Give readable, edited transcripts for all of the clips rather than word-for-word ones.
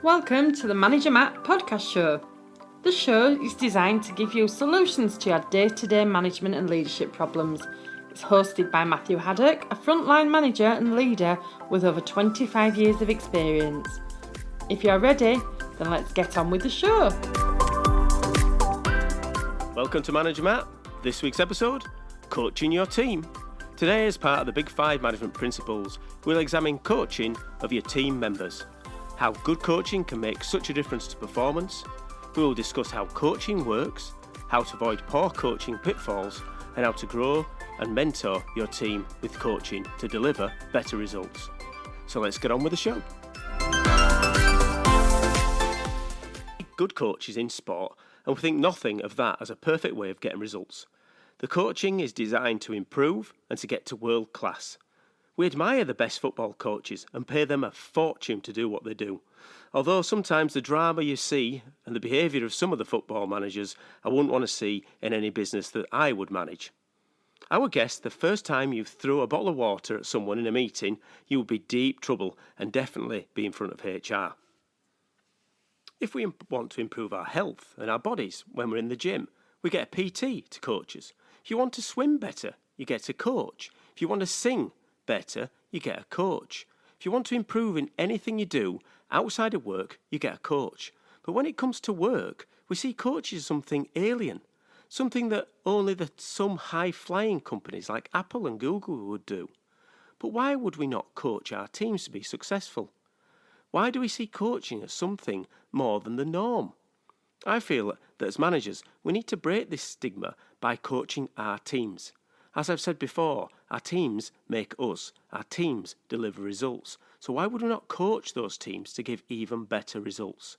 Welcome to the Manager Matt podcast show. The show is designed to give you solutions to your day-to-day management and leadership problems. It's hosted by Matthew Haddock, a frontline manager and leader with over 25 years of experience. If you're ready, then let's get on with the show. Welcome to Manager Matt. This week's episode, Coaching Your Team. Today, as part of the Big 5 Management Principles, we'll examine coaching of your team members. How good coaching can make such a difference to performance. We will discuss how coaching works, how to avoid poor coaching pitfalls, and how to grow and mentor your team with coaching to deliver better results. So let's get on with the show. Good coaches in sport, and we think nothing of that as a perfect way of getting results. The coaching is designed to improve and to get to world class. We admire the best football coaches and pay them a fortune to do what they do. Although sometimes the drama you see and the behaviour of some of the football managers I wouldn't want to see in any business that I would manage. I would guess the first time you threw a bottle of water at someone in a meeting, you would be deep trouble and definitely be in front of HR. If we want to improve our health and our bodies when we're in the gym, we get a PT to coach us. If you want to swim better, you get a coach. If you want to sing better, you get a coach. If you want to improve in anything you do outside of work, you get a coach. But when it comes to work, we see coaches as something alien, something that only some high-flying companies like Apple and Google would do. But why would we not coach our teams to be successful? Why do we see coaching as something more than the norm? I feel that as managers, we need to break this stigma by coaching our teams. As I've said before, our teams make us. Our teams deliver results. So why would we not coach those teams to give even better results?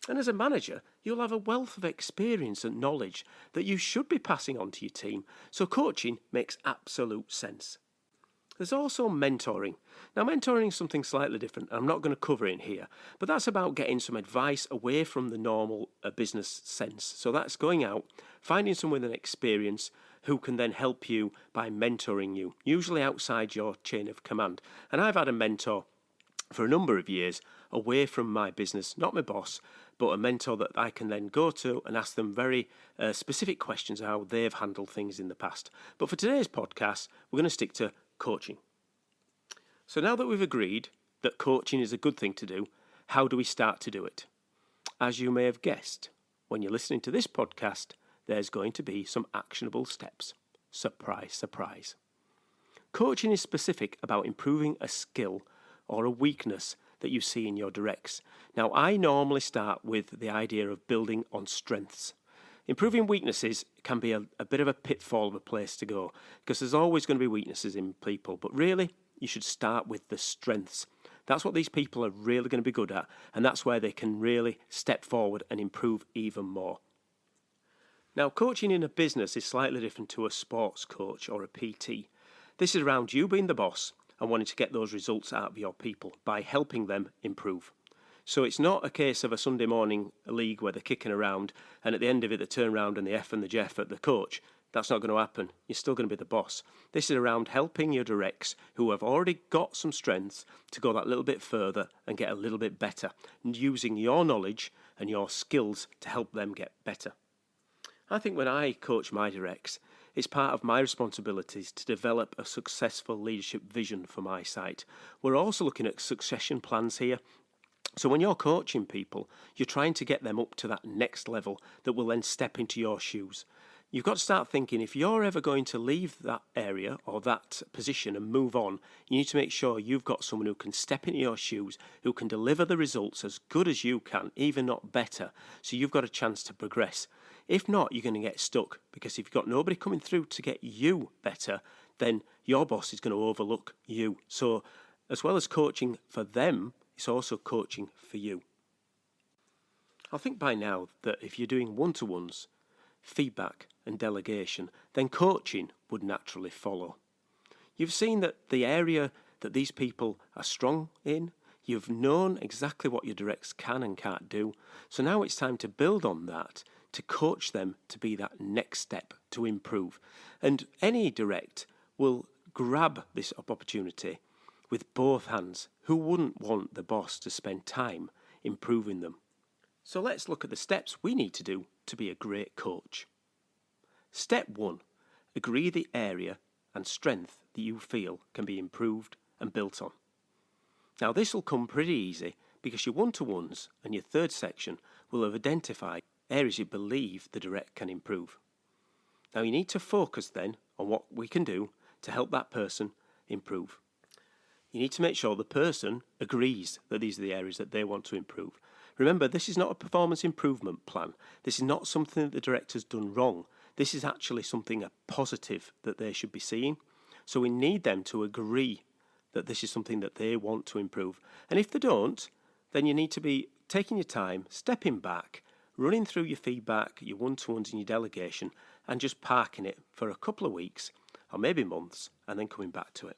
And as a manager, you'll have a wealth of experience and knowledge that you should be passing on to your team. So coaching makes absolute sense. There's also mentoring. Now, mentoring is something slightly different. I'm not going to cover it in here, but that's about getting some advice away from the normal business sense. So that's going out, finding someone with an experience who can then help you by mentoring you, usually outside your chain of command. And I've had a mentor for a number of years away from my business, not my boss, but a mentor that I can then go to and ask them very specific questions how they've handled things in the past. But for today's podcast, we're going to stick to coaching. So now that we've agreed that coaching is a good thing to do, how do we start to do it? As you may have guessed, when you're listening to this podcast, there's going to be some actionable steps. Surprise, surprise. Coaching is specific about improving a skill or a weakness that you see in your directs. Now, I normally start with the idea of building on strengths. Improving weaknesses can be a bit of a pitfall of a place to go because there's always going to be weaknesses in people, but really you should start with the strengths. That's what these people are really going to be good at, and that's where they can really step forward and improve even more. Now, coaching in a business is slightly different to a sports coach or a PT. This is around you being the boss and wanting to get those results out of your people by helping them improve. So it's not a case of a Sunday morning league where they're kicking around and at the end of it they turn around and the F and the Jeff at the coach. That's not going to happen. You're still going to be the boss. This is around helping your directs who have already got some strengths to go that little bit further and get a little bit better, and using your knowledge and your skills to help them get better. I think when I coach my directs, it's part of my responsibilities to develop a successful leadership vision for my site. We're also looking at succession plans here. So when you're coaching people, you're trying to get them up to that next level that will then step into your shoes. You've got to start thinking if you're ever going to leave that area or that position and move on, you need to make sure you've got someone who can step into your shoes, who can deliver the results as good as you can, even not better, so you've got a chance to progress. If not, you're going to get stuck because if you've got nobody coming through to get you better, then your boss is going to overlook you. So as well as coaching for them, it's also coaching for you. I think by now that if you're doing one-to-ones, feedback and delegation, then coaching would naturally follow. You've seen that the area that these people are strong in, you've known exactly what your directs can and can't do, so now it's time to build on that, to coach them to be that next step to improve. And any direct will grab this opportunity with both hands. Who wouldn't want the boss to spend time improving them. So let's look at the steps we need to do to be a great coach. Step 1. Agree the area and strength that you feel can be improved and built on. Now this will come pretty easy because your one-to-ones and your third section will have identified areas you believe the direct can improve. Now you need to focus then on what we can do to help that person improve. You need to make sure the person agrees that these are the areas that they want to improve. Remember, this is not a performance improvement plan. This is not something that the director's done wrong. This is actually something a positive that they should be seeing. So we need them to agree that this is something that they want to improve. And if they don't, then you need to be taking your time, stepping back, running through your feedback, your one-to-ones and your delegation, and just parking it for a couple of weeks or maybe months and then coming back to it.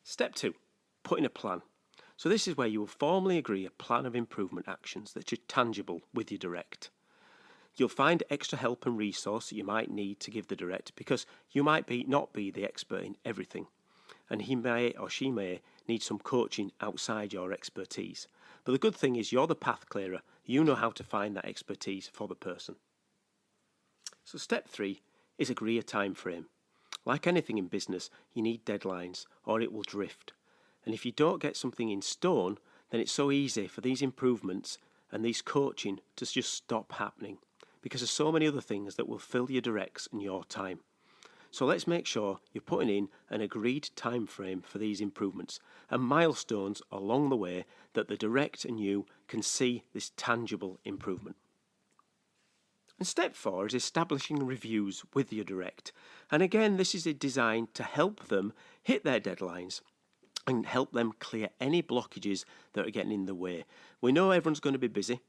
Step 2, putting a plan. So this is where you will formally agree a plan of improvement actions that are tangible with your direct. You'll find extra help and resource that you might need to give the direct because you might not be the expert in everything, and he may or she may need some coaching outside your expertise. But the good thing is you're the path clearer. You know how to find that expertise for the person. So step 3 is agree a time frame. Like anything in business, you need deadlines or it will drift. And if you don't get something in stone, then it's so easy for these improvements and these coaching to just stop happening because there's so many other things that will fill your directs and your time. So let's make sure you're putting in an agreed time frame for these improvements and milestones along the way that the direct and you can see this tangible improvement. And step 4 is establishing reviews with your direct. And again, this is designed to help them hit their deadlines and help them clear any blockages that are getting in the way. We know everyone's going to be busy,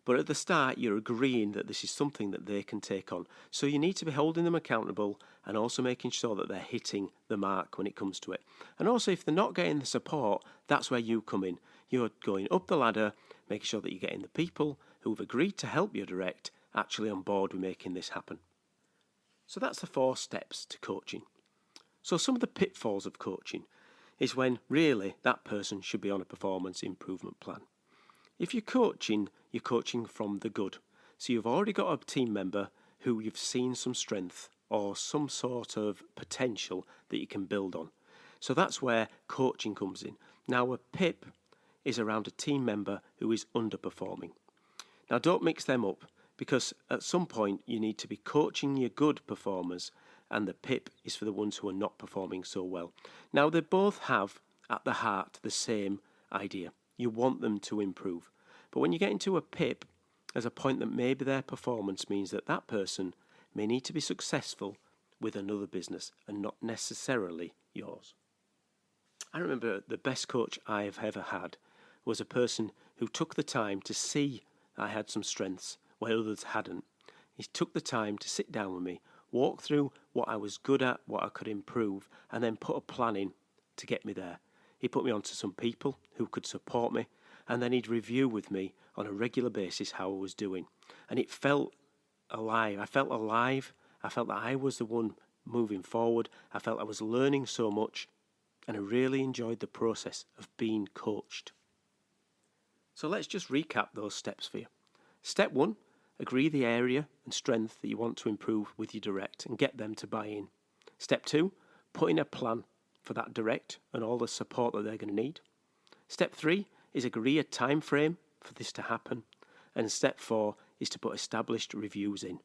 but at the start you're agreeing that this is something that they can take on. So you need to be holding them accountable and also making sure that they're hitting the mark when it comes to it. And also if they're not getting the support, that's where you come in. You're going up the ladder, making sure that you're getting the people who've agreed to help your direct actually on board with making this happen. So that's the 4 steps to coaching. So some of the pitfalls of coaching is when really that person should be on a performance improvement plan. If you're coaching from the good. So you've already got a team member who you've seen some strength or some sort of potential that you can build on. So that's where coaching comes in. Now a PIP is around a team member who is underperforming. Now don't mix them up because at some point you need to be coaching your good performers and the PIP is for the ones who are not performing so well. Now they both have at the heart the same idea. You want them to improve. But when you get into a PIP, there's a point that maybe their performance means that that person may need to be successful with another business and not necessarily yours. I remember the best coach I have ever had was a person who took the time to see I had some strengths where others hadn't. He took the time to sit down with me, walk through what I was good at, what I could improve, and then put a plan in to get me there. He put me onto some people who could support me, and then he'd review with me on a regular basis how I was doing. And it felt alive. I felt alive. I felt that I was the one moving forward. I felt I was learning so much, and I really enjoyed the process of being coached. So let's just recap those steps for you. Step 1, agree the area and strength that you want to improve with your direct and get them to buy in. Step 2, put in a plan for that direct and all the support that they're going to need. Step 3 is agree a time frame for this to happen. And step 4 is to put established reviews in.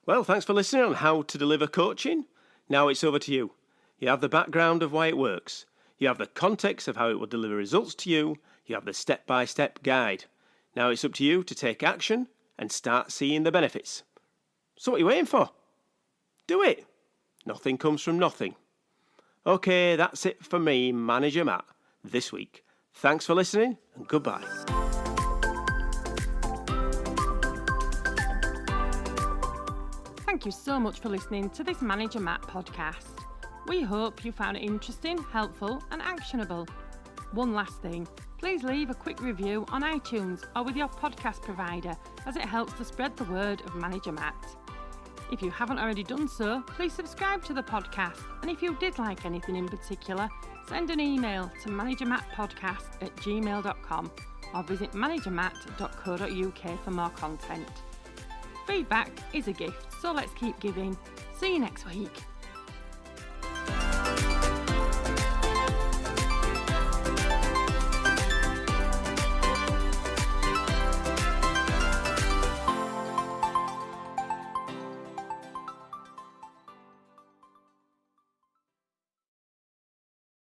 Well, thanks for listening on how to deliver coaching. Now it's over to you. You have the background of why it works. You have the context of how it will deliver results to you. You have the step-by-step guide. Now it's up to you to take action and start seeing the benefits. So what are you waiting for? Do it. Nothing comes from nothing. Okay, that's it for me, Manager Matt, this week. Thanks for listening and goodbye. Thank you so much for listening to this Manager Matt podcast. We hope you found it interesting, helpful and actionable. One last thing, please leave a quick review on iTunes or with your podcast provider as it helps to spread the word of Manager Matt. If you haven't already done so, please subscribe to the podcast, and if you did like anything in particular, send an email to managermattpodcast@gmail.com or visit managermatt.co.uk for more content. Feedback is a gift, so let's keep giving. See you next week.